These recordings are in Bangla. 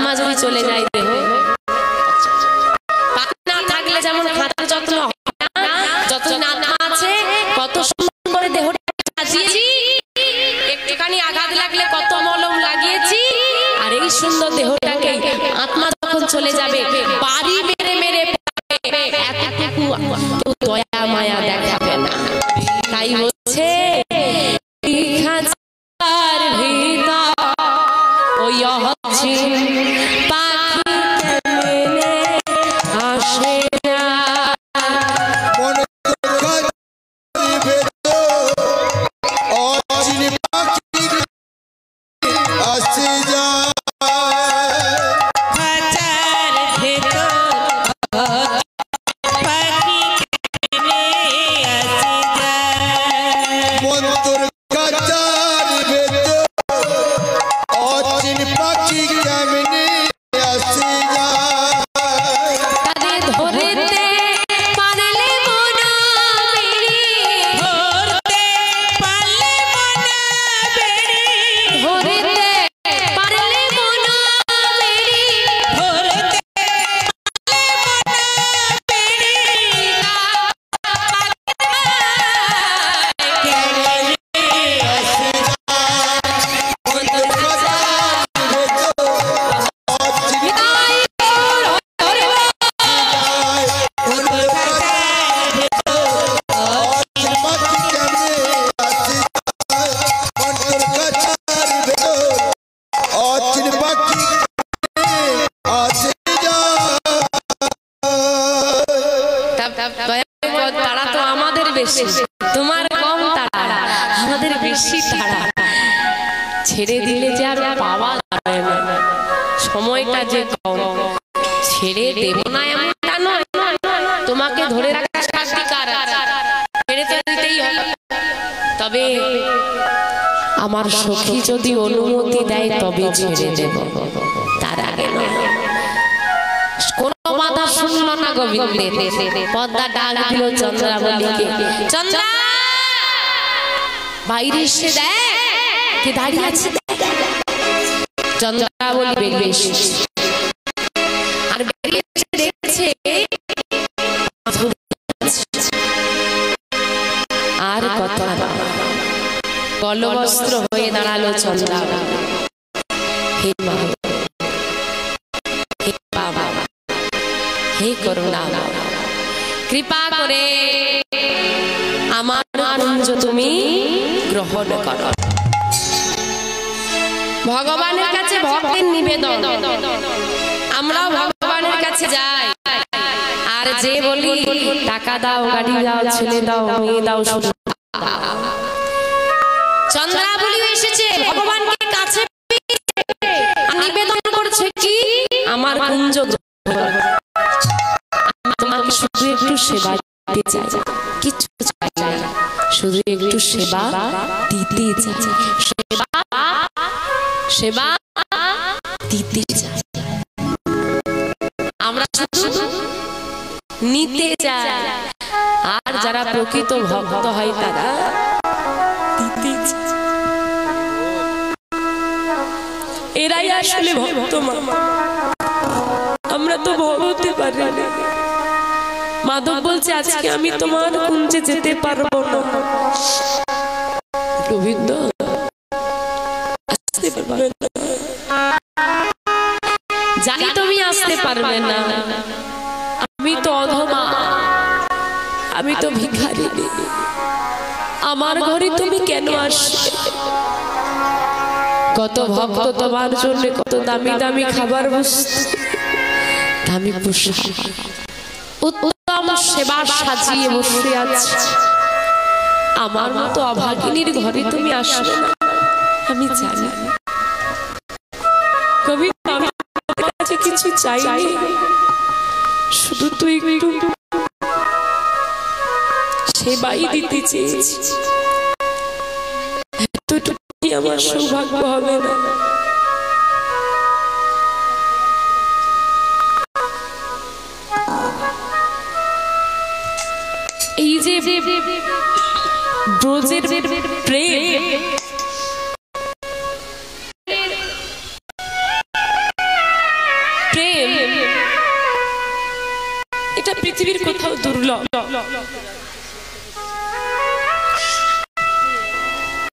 আত্মা যদি চলে যায় দেহ, পাখি না থাকলে যেমন খাতার যত্ন হয় না, যতদিন আত্মা আছে কত সুন্দর করে দেহটা সাজিয়েছি, একটুখানি আঘাত লাগলে কত মলম লাগিয়েছি, আর এই সুন্দর দেহটাকে আত্মা যখন চলে যাবে বাড়ি মেরে মেরে এতটুকু দয়া মায়া দেখাবে না। তাই বলছে ওই তারা তো আমাদের বেশি, তোমার কম তারা, আমাদের বেশি তারা। ছেড়ে দিলে যে আর পাওয়া যাবে না, সময়টা যে কম, ছেড়ে দেব না এমনটা নয়, তোমাকে ধরে রাখা শাস্তি কার, ছেড়ে তো দিতেই হবে। তবে আমার সখী যদি অনুমতি দেয় তবে ছেড়ে দেব, তার আগে নয়। কোন বাধা শুনল না গোবিন্দের, পদ্মা ডাক দিল চন্দ্রাবলীকে, চন্দ্রা বাইরে এসে দেখ কে দাঁড়িয়ে আছে। চন্দ্রাবলী বেরিয়ে এসেছে, আর বেরিয়ে এসে দেখছে আর কথা গলবস্ত্র হয়ে দাঁড়ালো চন্দ্রাবলী। হে মা, হে বাবা, হে করুণা, কৃপা করে আমার কুঞ্জ তুমি গ্রহণ করো। ভগবানের কাছে ভক্তের নিবেদন, আমরাও ভগবানের কাছে যাই, আর যে বলি টাকা দাও, গাড়ি দাও, ছেলে দাও, মেয়ে দাও, শুধু চন্দ্রাবলী এসেছে ভগবানকে কাছে নিবেদন করছে কি, আমার কুঞ্জ তোমাকে শুধু একটু সেবা দিতে চাই, কিছু চাই না, শুধু একটু সেবা দিতে চাই, সেবা সেবা দিতে চাই, আমরা শুধু নিতে চাই। আর যারা প্রকৃত ভক্ত হয় তারা দিতে চায়, এরাই আসলে ভক্ত। আমরা তো ভগতে পারি না। মাধব বলছে আজকে আমি তোমার কুঞ্জে যেতে পারবো না। গোবিন্দ আসতে পারবে না, জানি তুমি আসতে পারবে না, আমি তো অধমা, আমি তো ভিখারি, আমার ঘরে তুমি কেন আসবে? কত ভক্ত তোমার জন্য কত দামি দামি খাবার বস্তু, দামি পোশাক, উত্তম সেবা সাজিয়ে বসে আছে, আমার মতো অভাগিনীর ঘরে তুমি আসবে না, আমি জানি। কবি আমি তোমার কাছে কিছু চাইনি, শুধু তুই একটু সেবাই দিতে চেয়েছি, এতটুকুই আমার সৌভাগ্য হবে না। এই যে ব্রজের প্রেম, প্রেম এটা পৃথিবীর কোথাও দুর্লভ,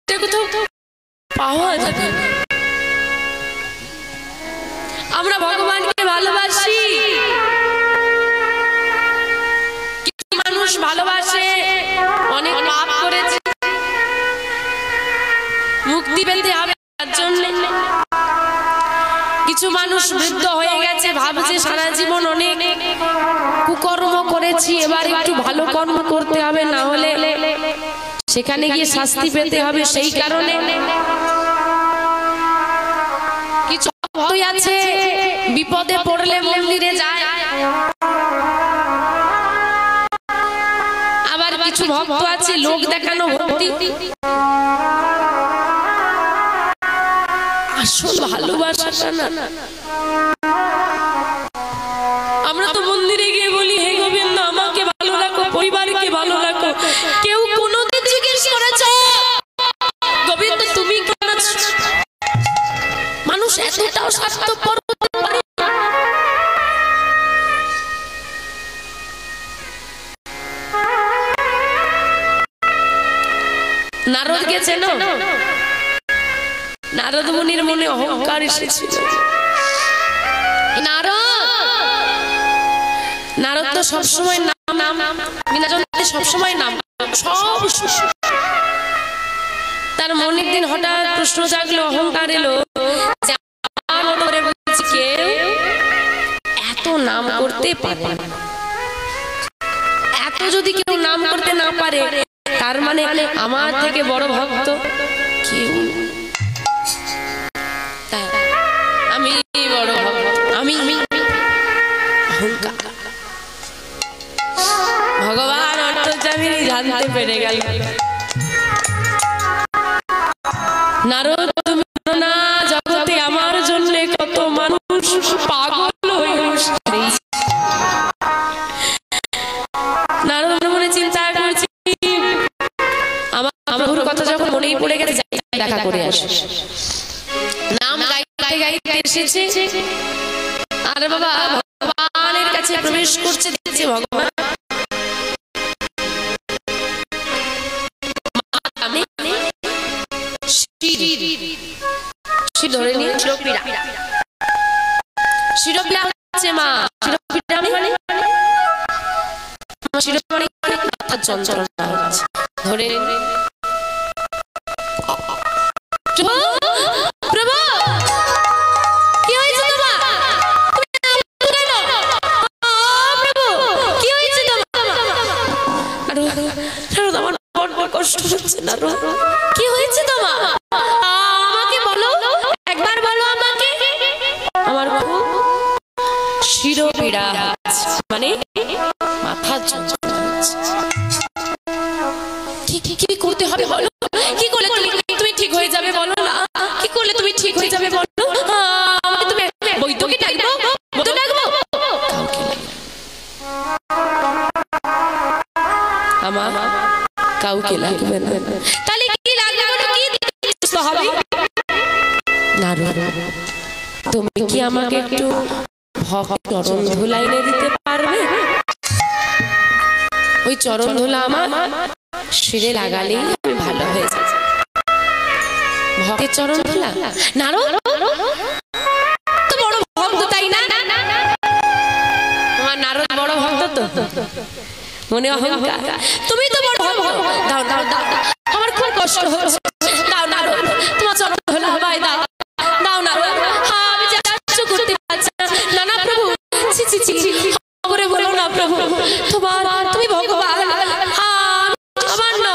এটা কোথাও পাওয়া যাবে না। আমরা ভগবানকে ভালোবাসি, কিছু মানুষ ভালোবাসে অনেক পাপ করেছে, মুক্তি পেতে হবে তার জন্য। কিছু মানুষ বৃদ্ধ হয়ে গেছে, ভাবছে সারা জীবন অনেক কুকর্ম করেছি, এবার একটু ভালো কর্ম করতে হবে, না হলে সেখানে গিয়ে শাস্তি পেতে হবে। সেই কারণে কিছু ভক্তই আছে বিপদে পড়লে মন্দিরে যায়, আবার কিছু ভক্ত আছে লোক দেখানো ভক্তি। আসল ভালোবাসাটা না, আমরা তো মন্দিরে গিয়ে বলি হে গোবিন্দ আমাকে ভালো রাখো, পরিবারকে ভালো রাখো। কেউ কোনোদিন জিজ্ঞেস করেছে গোবিন্দ তুমি কেমন আছো? মানুষ এতটাও স্বার্থপর হতে পারে? নারদ গেছেন, নারদ মুনির মনে অহংকার এসেছিল। নারদ তো সবসময় নাম সবসময় নাম, সব তার মনে দিন হঠাৎ প্রশ্ন জাগলো, অহংকার এলো, কেউ এত নাম করতে পারে না। এত যদি কেউ নাম করতে না পারে তার মানে আমার থেকে বড় ভক্ত কেউ, আমি বড় ভক্ত, আমি অহংকার। ভগবান অর্থজামিনী জানতে পেরে গেল। নারদ তুমি না জগতে আমার জন্য কত মানুষ পাগল হয়ে বসছে। নারদ মনে চিন্তা করছে আমার প্রভুর কথা যখন মনেই পড়ে গেছে দেখা করে আসে। নাম গাইতে গাইতে এসেছে, আর বাবা ভগবানের কাছে প্রবেশ করছে, দেখছে ভগবান ধরে নিয়ে শিরোপীড়া, শিরোপীড়া হচ্ছে মা, শিরোপীড়া মানে মাথার যন্ত্রণা হচ্ছে, ধরে প্রভু কি হয়েছে তোমার? প্রভু কি হয়েছে তোমার? আমার বড় কষ্ট হচ্ছে না, কি হয়েছে তোমার? আমাকে বলো, একবার বলো আমাকে। আমার বাবু শিরোপীড়া মানে মাথার যন্ত্রণা হচ্ছে। কি করতে হবে বলো? কি করলে তুমি ঠিক হয়ে যাবে বলো না? কি করলে তুমি ঠিক হয়ে যাবে বলো? আমাকে তুমি বৈদ্যকে ডাকবো, বৈদ্য ডাকবো? আমার কাউকে লাগবে না। তাহলে কি লাগবে? কি হবে? নারদ তুমি কি আমাকে একটু ভক্ত চরণ ধুলা এনে দিতে পারবে? ওই চরণ ধুলা আমার শিরে লাগালেই আমি ভালো হয়ে যাব। ভক্তের চরণ ধুলা? নারদ তো বড় ভক্ত তাই না? তোমার নারদ বড় ভক্ত তো, মনে অহংকার। তুমি তো বড় ভক্ত, দাও দাও দাও, আমার খুব কষ্ট হচ্ছে, দাও নারদ তোমার চরণ ধুলা ভাই দাও, দাও নারদ। আমি যাচ্ছ করতে পারছি না। না প্রভু, ছি ছি ছি করে বলো না প্রভু, তোমার তুমি ভগবান, আমার না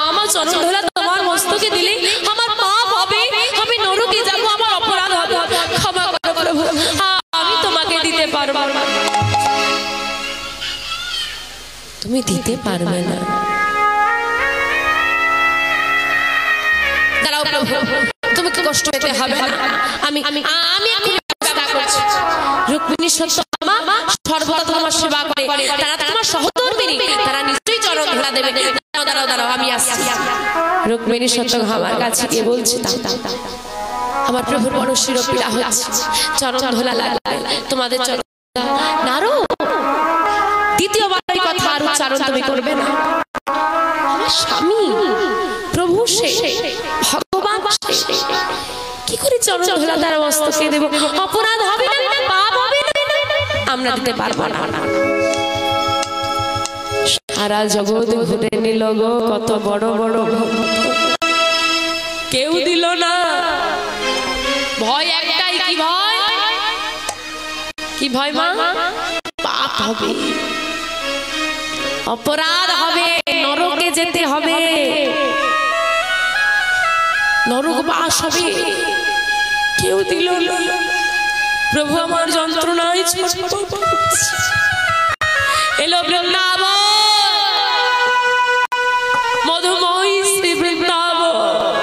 আমার চরণ ধুলা তোমার মস্তকে দিলে আমার পাপ হবে, আমি নরকে যাবো, আমার অপরাধ হবে, ক্ষমা করো প্রভু, আমি তোমাকে দিতে পারবো না। তুমি দিতে পারবে না? দাঁড়াও প্রভু, তোমাকে কষ্ট পেতে হবে না, আমি আমি আমি ব্যবস্থা করছি। রুক্মিণী সত্যভামা সর্বদা তোমার সেবা করে, তারা তোমার সহধর্মিণী, তারা নিশ্চয়ই চরণ ধুলা দেবে। দাঁড়াও দাঁড়াও দাঁড়াও, আমি আসছি। রুক্মিণী সত্যভামার কাছে গিয়ে বলছি আমার প্রভুর বড় শিরোপীড়া হচ্ছে, চরণ ধোলা লাগবে তোমাদের চরণ। নারদ, দ্বিতীয়বার এই কথা আর উচ্চারণ তুমি করবে না। আমার স্বামী প্রভু সে, ভগবান সে, কি করে চরণ ধোলা তার মস্তকে দেব? অপরাধ হবে না, পাপ হবে না, আমরা দিতে পারবো না। সারা জগৎ ঘুরে নিল গো, কত বড় বড় কেউ দিল না। ভয় একটাই, কি ভয়? কি ভয় মা? পাপ হবে, অপরাধ হবে, নরকে যেতে হবে, নরক বাস হবে। কেউ দিল না। প্রভু আমার যন্ত্রণায় এলো বৃন্দাবন, মধুময়ী শ্রী বৃন্দাবন।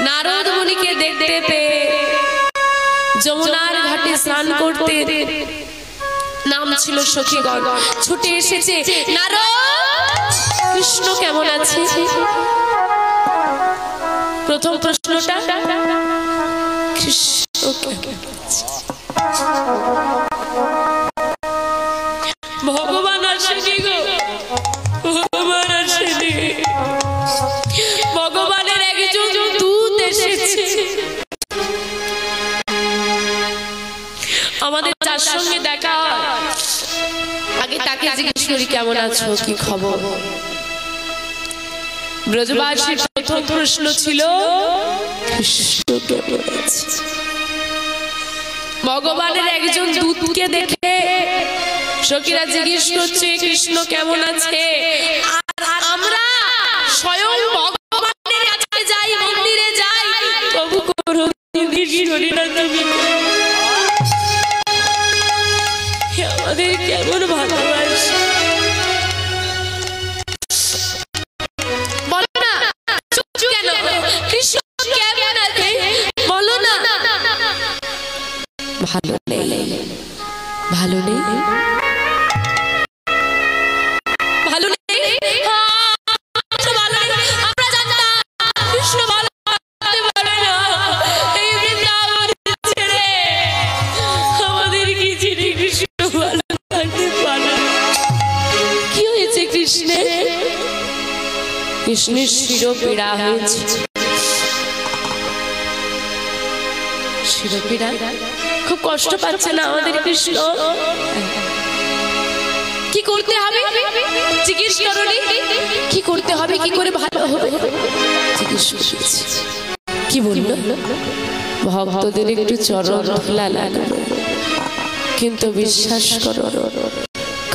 নারদ মুনিকে দেখতে পেয়ে যমুনার ঘাটে স্নান করতে নাম ছিল সখীগণ, ছুটে এসেছে। নারদ, কৃষ্ণ কেমন আছে? প্রথম প্রশ্নটা, কৃষ্ণ কেমন আছে? ভগবান আসেনি গো, ভগবান আসেনি। ভগবানের একজন দূত এসেছে। আমাদের যার সঙ্গে দেখা, আগে তাকে জিজ্ঞেস করি কেমন আছো, কি খবর। ব্রজবাসীর প্রথম প্রশ্ন ছিল কৃষ্ণ কেমন আছে। ভগবানের একজন দূতকে দেখে সখীরা জিজ্ঞেস করছে কৃষ্ণ কেমন আছে। আর আমরা স্বয়ং ভগবানের কাছে যাই, মন্দিরে যাই, তবু কোনোদিন করি না তুমি। আমাদের কেমন ভালোবাসে বলো না, চুপ কেন? কৃষ্ণ কেমন আছে বলো না। ভালো নেই, ভালো নেই, ভালো নেই, আমরা জানতাম কৃষ্ণ ভালো পারে না। এই বৃন্দাবন ছেড়ে আমাদের কি চিনি কৃষ্ণ ভালো থাকতে পারে। কি হয়েছে কৃষ্ণের? কৃষ্ণের শিরোপীড়া হয়েছে। শিরোপীড়া, খুব কষ্ট পাচ্ছে না আমাদের কৃষ্ণ? কি করতে হবে জিজ্ঞেস করনি? কি করতে হবে, কি করে ভালো হবে জিজ্ঞেস করছি। কি বললো? ভক্তদের একটু চরণ ধোলা লাগবে, কিন্তু বিশ্বাস করো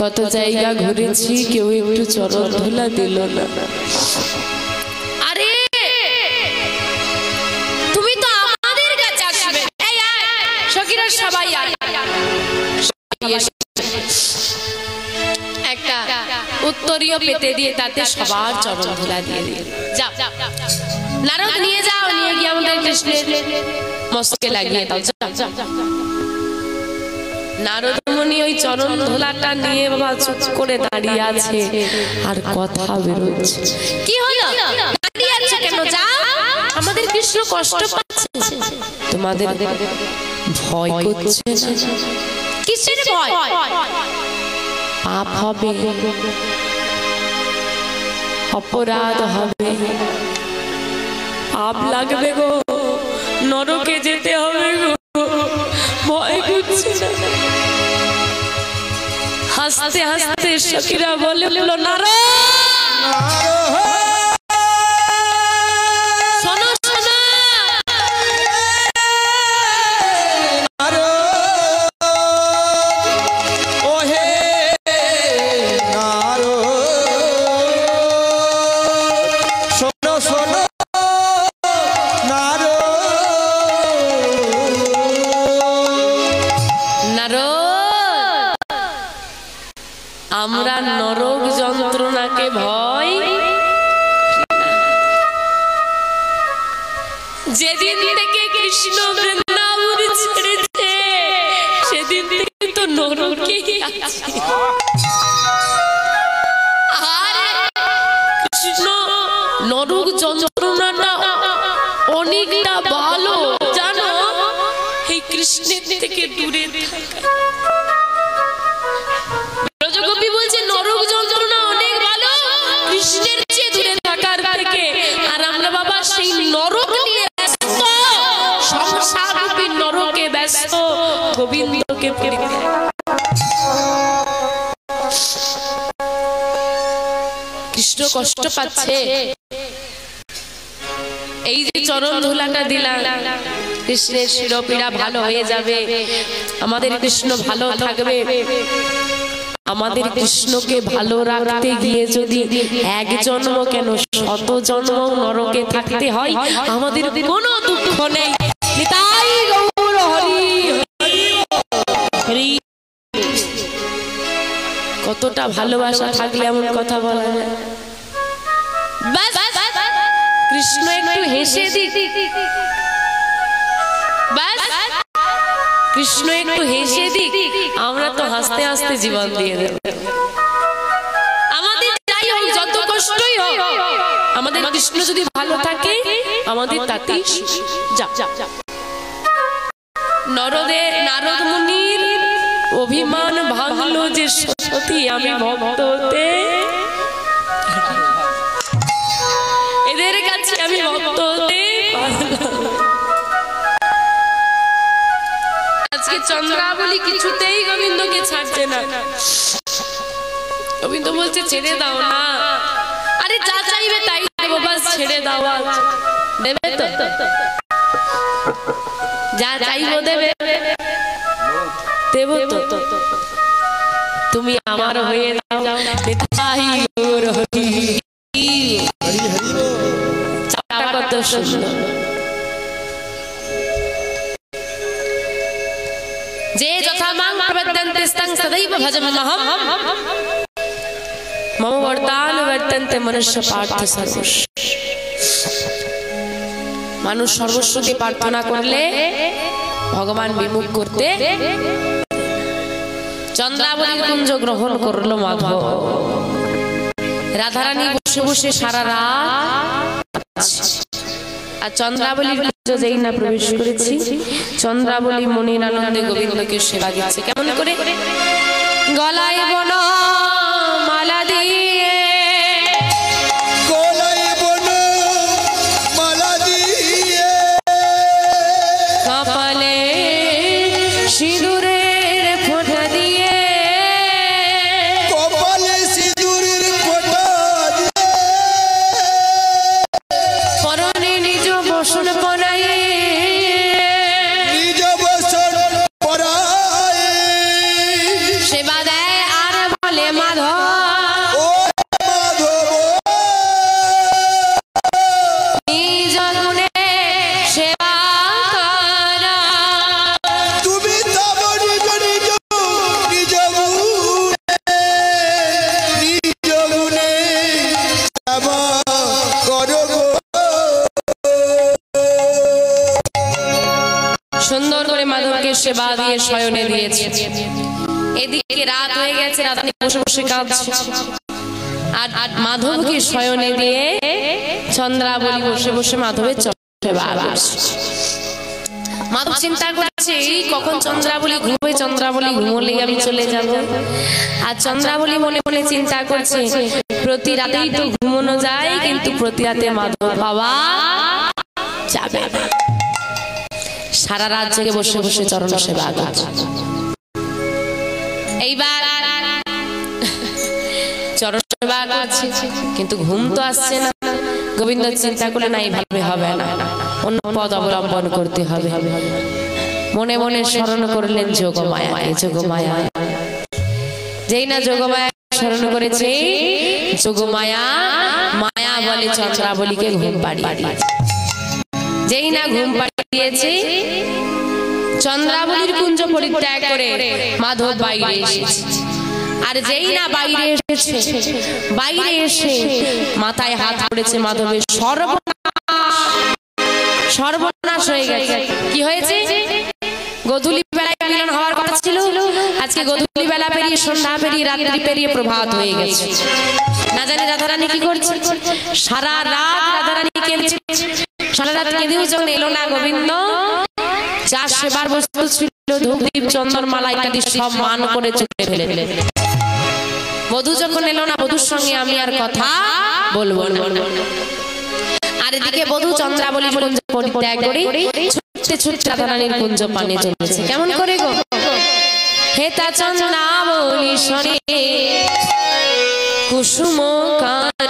কত জায়গা ঘুরেছি, কেউ একটু চরণ ধোলা দিল না। আরে তুমি তো আমাদের কাছে আসবে, সখীরা সবাই একটা উত্তরীয় পেতে দিয়ে তাতে সবার চরণ ধোলা দিয়ে দিয়ে যাও। নারদ নিয়ে যাও, নিয়ে গিয়ে আমাদের কৃষ্ণের মস্তকে লাগিয়ে দাও। নারদ মুনি ওই চরণ ধোলাটা নিয়ে বাবা চুপ করে দাঁড়িয়ে আছে, আর কথা বেরোচ্ছে। কি হলো, দাঁড়িয়ে আছো কেন? যাও, আমাদের কৃষ্ণ কষ্ট পাচ্ছে। তোমাদের ভয় করছে না? কিসের ভয়? পাপ হবে, অপরাধ হবে, পাপ লাগবে গো, নরকে যেতে হবে গো, ভয় করছে না? হাসতে হাসতে সখীরা বলে নারদ আমরা নরক যন্ত্রণাকে ভয়, যেদিন থেকে কৃষ্ণ বৃন্দাবন ছেড়েছে সেদিন থেকে তো নরকে আছে। আর কৃষ্ণ নরক যন্ত্রণাটা অনেকটা কৃষ্ণের থেকে দূরে থাকা। ব্রজগোপী বলছে নরক যন্ত্রণা অনেক ভালো কৃষ্ণের চেয়ে দূরে থাকার থেকে। আর আমরা বাবা সেই নরক নিয়ে ব্যস্ত, সংসাররূপী নরকে ব্যস্ত, গোবিন্দকে পেতে। কৃষ্ণ কষ্ট পাচ্ছে, এই যে চরণ ধুলাটা দিলাম, কৃষ্ণের শিরোপীড়া ভালো হয়ে যাবে, আমাদের কৃষ্ণ ভালো থাকবে। আমাদের কৃষ্ণকে ভালো রাখতে গিয়ে যদি এক জন্ম কেন শত জন্ম নরকে থাকতে হয়, আমাদের কোনো দুঃখ নেই। নিতাই গৌর হরি হরি। কতটা ভালোবাসা থাকলে এমন কথা বলা যায়। কৃষ্ণ একটু হেসে দিক, কৃষ্ণ একটু হেসে দিক, আমরা তো হাসতে হাসতে জীবন দিয়ে দেব। আমাদের যাই হোক, যত কষ্টই হোক, আমাদের কৃষ্ণ যদি ভালো থাকে আমাদের তাতেই। নারদ মুনির অভিমান ভাঙলো যে সত্যি আমি ভক্ত হতে, এদের কাছে আমি ভক্ত হতে। আজকে চন্দ্রাবলী কিছুতেই গোবিন্দকে ছাড়ছে না। গোবিন্দ বলছে ছেড়ে দাও না। আরে যা চাইবে তাই দেবো, বাস ছেড়ে দাও। দেবে তো? যা চাইবো দেবে, দেব তো। তুমি আমার হয়ে যাও। চাপটা কত সুন্দর। যে যথা মাং প্রবদ্ধন্তে স্তং সदैव ভজমহম মম বর্তান বর্তন্তে মনুষ্য পার্থ সর্বস্ব। মানুষ সর্বস্বকে প্রার্থনা করলে ভগবান বিমুখ করতে। চন্দ্রাবলীর কুঞ্জ গ্রহণ করলো মাধব। রাধারানী বসে বসে সারা রাত, আর চন্দ্রাবলীর কুঞ্জ যেই না প্রবেশ করেছি, চন্দ্রাবলী মনির আনন্দে গোবিন্দকে সেবা দিচ্ছে। কেমন করে? গলায় বন মালা দিয়ে, গলায় বন মালা দিয়ে, কপালে সিঁদুরের ফোঁটা দিয়ে, কপালে সিঁদুরের ফোঁটা দিয়ে, পরনে নিজ বসন পরায়ে, নিজ বসন পরায়ে, সেবা দেয় আর বলে মাধব ও মাধব, নিজ গুণে সেবা করা। তুমি তব নিজ নিজ নিজ গুণে, নিজ গুণে সেবা করো গো। সুন্দর করে মাধবকে সেবা দিয়ে শয়নে দিয়েছে। এদিকে রাত হয়ে গেছে, রাধারানী বসে বসে কাঁদছে, আর মাধবকে শয়নে দিয়ে চন্দ্রাবলী বসে বসে মাধবের সেবা করছে। মাধব চিন্তা করছে এই কখন চন্দ্রাবলী ঘুমোবে, চন্দ্রাবলী ঘুমোলেই আমি চলে যাব। আর চন্দ্রাবলী মনে মনে চিন্তা করছে প্রতি রাতেই তো ঘুমোনো যায়, কিন্তু প্রতি রাতে মাধব বাবা যাবে। সারা রাত জেগে বসে বসে চরণ সেবা করছে। এইবার চরণ সেবা করছে, কিন্তু ঘুম তো আসছে না। গোবিন্দ চিন্তা করলে না, এইভাবে হবে না, অন্য পথ অবলম্বন করতে হবে। মনে মনে স্মরণ করলেন যোগমায়া। যোগমায়া যেই না যোগমায়া স্মরণ করেছে, যোগমায়া মায়া বলে চন্দ্রাবলীকে ঘুম পাড়িয়ে দিয়েছে। যেই না ঘুম পাড়িয়ে দিয়েছে, চন্দ্রাবলীর কুঞ্জ পরিত্যাগ করে মাধব বাইরে এসেছে। আর যেই না বাইরে এসেছে, বাইরে এসে মাথায় হাত পড়েছে মাধবের। সর্বনাশ হয়ে গেছে। কি হয়েছে? গধূলি বেলায় মিলন হওয়ার কথা ছিল, আজকে গধূলি বেলা পেরিয়ে সন্ধ্যা পেরিয়ে রাত্রি পেরিয়ে প্রভাত হয়ে গেছে। না জানি রাধারানী কি করছে। সারা রাত রাধারানী কেঁদেছে। সারা রাত কেঁদেও যখন এলো না গোবিন্দ, যার সেবার বস্তু ছিল ধূপ দীপ চন্দন মালা ইত্যাদি সব মান করে চলে ফেলে। বধূ যখন এলো না, বধূর সঙ্গে আমি আর কথা বলবো না। আর এদিকে বধূ চন্দ্রাবলীর কুঞ্জ পরিত্যাগ করে ছুটতে ছুটতে রাধারানীর কুঞ্জ পানে চলেছে। কেমন করে গো? হেতা চন্দ্রাবলী শনে কুসুম কান